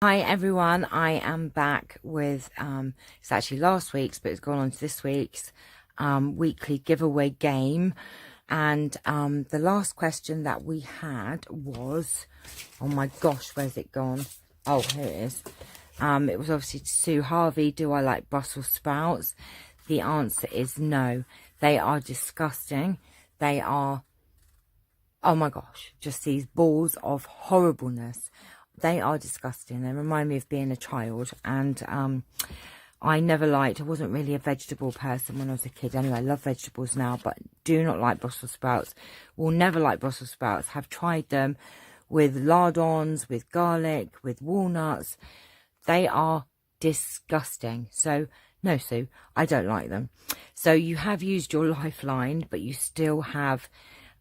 Hi everyone, I am back with, it's actually last week's, but it's gone on to this week's weekly giveaway game. And the last question that we had was, oh my gosh, where's it gone? Oh, here it is. It was obviously to Sue Harvey, do I like Brussels sprouts? The answer is no. They are disgusting. They are, oh my gosh, just these balls of horribleness. They are disgusting. They remind me of being a child. And I wasn't really a vegetable person when I was a kid. Anyway, I love vegetables now, but do not like Brussels sprouts. Will never like Brussels sprouts. Have tried them with lardons, with garlic, with walnuts. They are disgusting. So, no, Sue, I don't like them. So you have used your lifeline, but you still have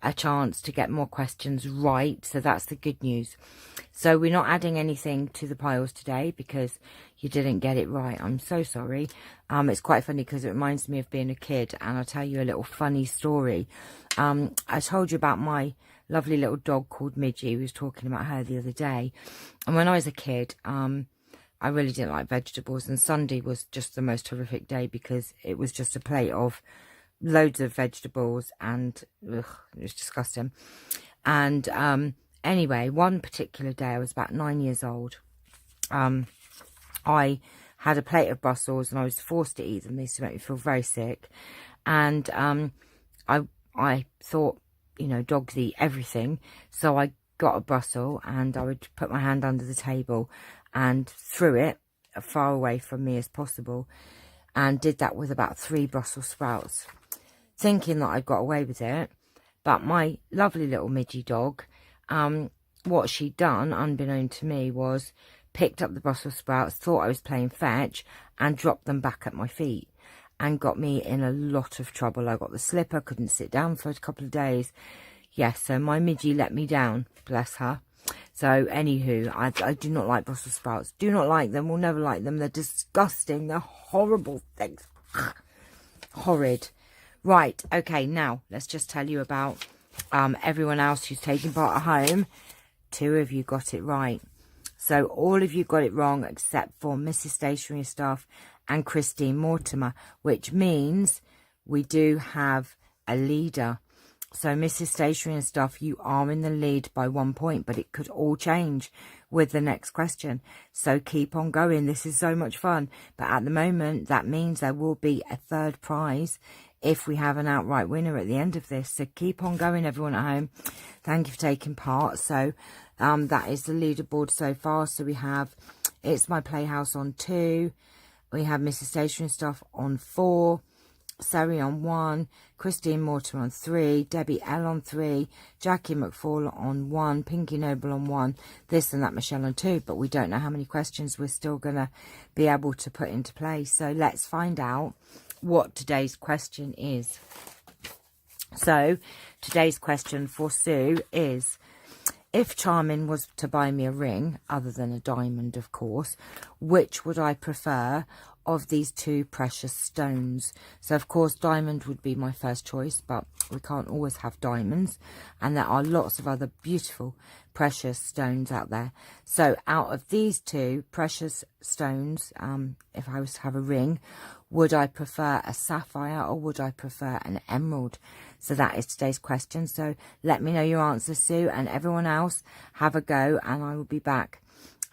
a chance to get more questions right, so that's the good news. So we're not adding anything to the piles today because you didn't get it right. I'm so sorry. It's quite funny because it reminds me of being a kid, and I'll tell you a little funny story. I told you about my lovely little dog called Midgie. We was talking about her the other day, and when I was a kid, I really didn't like vegetables, and Sunday was just the most horrific day because it was just a plate of loads of vegetables, and ugh, it was disgusting. And anyway, one particular day, I was about 9 years old. I had a plate of Brussels and I was forced to eat them. They used to make me feel very sick. And I thought, you know, dogs eat everything. So I got a Brussels and I would put my hand under the table and threw it as far away from me as possible, and did that with about 3 Brussels sprouts, thinking that I got away with it. But my lovely little Midgie dog, what she'd done, unbeknown to me, was picked up the Brussels sprouts, thought I was playing fetch, and dropped them back at my feet, and got me in a lot of trouble. I got the slipper, couldn't sit down for a couple of days. Yes, so my Midgie let me down, bless her. So, anywho, I do not like Brussels sprouts. Do not like them. Will never like them. They're disgusting. They're horrible things. Horrid. Right, okay, now let's just tell you about everyone else who's taking part at home. 2 of you got it right. So all of you got it wrong except for Mrs. Stationery Stuff and Christine Mortimer, which means we do have a leader. So Mrs. Stationery and Stuff, you are in the lead by 1 point, but it could all change with the next question. So keep on going. This is so much fun. But at the moment, that means there will be a third prize if we have an outright winner at the end of this. So keep on going, everyone at home. Thank you for taking part. So that is the leaderboard so far. So we have It's My Playhouse on 2. We have Mrs. Stationery Stuff on 4. Sari on 1, Christine Mortimer on 3, Debbie L on 3, Jackie McFall on 1, Pinky Noble on 1, This and That Michelle on 2. But we don't know how many questions we're still going to be able to put into play. So let's find out what today's question is. So today's question for Sue is, if Charming was to buy me a ring, other than a diamond of course, which would I prefer of these 2 precious stones? So of course diamond would be my first choice, but we can't always have diamonds, and there are lots of other beautiful precious stones out there. So out of these 2 precious stones, if I was to have a ring, would I prefer a sapphire or would I prefer an emerald? So that is today's question. So let me know your answer, Sue, and everyone else have a go, and I will be back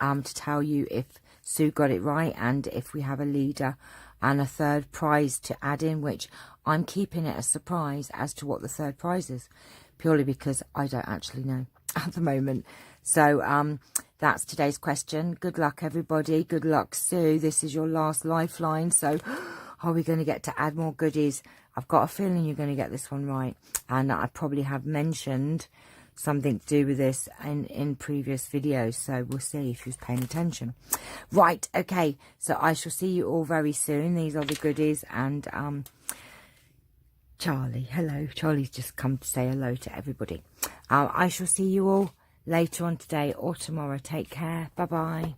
to tell you if Sue got it right and if we have a leader and a third prize to add in, which I'm keeping it a surprise as to what the third prize is, purely because I don't actually know at the moment. So that's today's question. Good luck, everybody. Good luck, Sue. This is your last lifeline. So are we going to get to add more goodies? I've got a feeling you're going to get this one right. And I probably have mentioned something to do with this in previous videos. So we'll see if you're paying attention. Right, okay. So I shall see you all very soon. These are the goodies. And Charlie, hello. Charlie's just come to say hello to everybody. I shall see you all later on today or tomorrow. Take care. Bye-bye.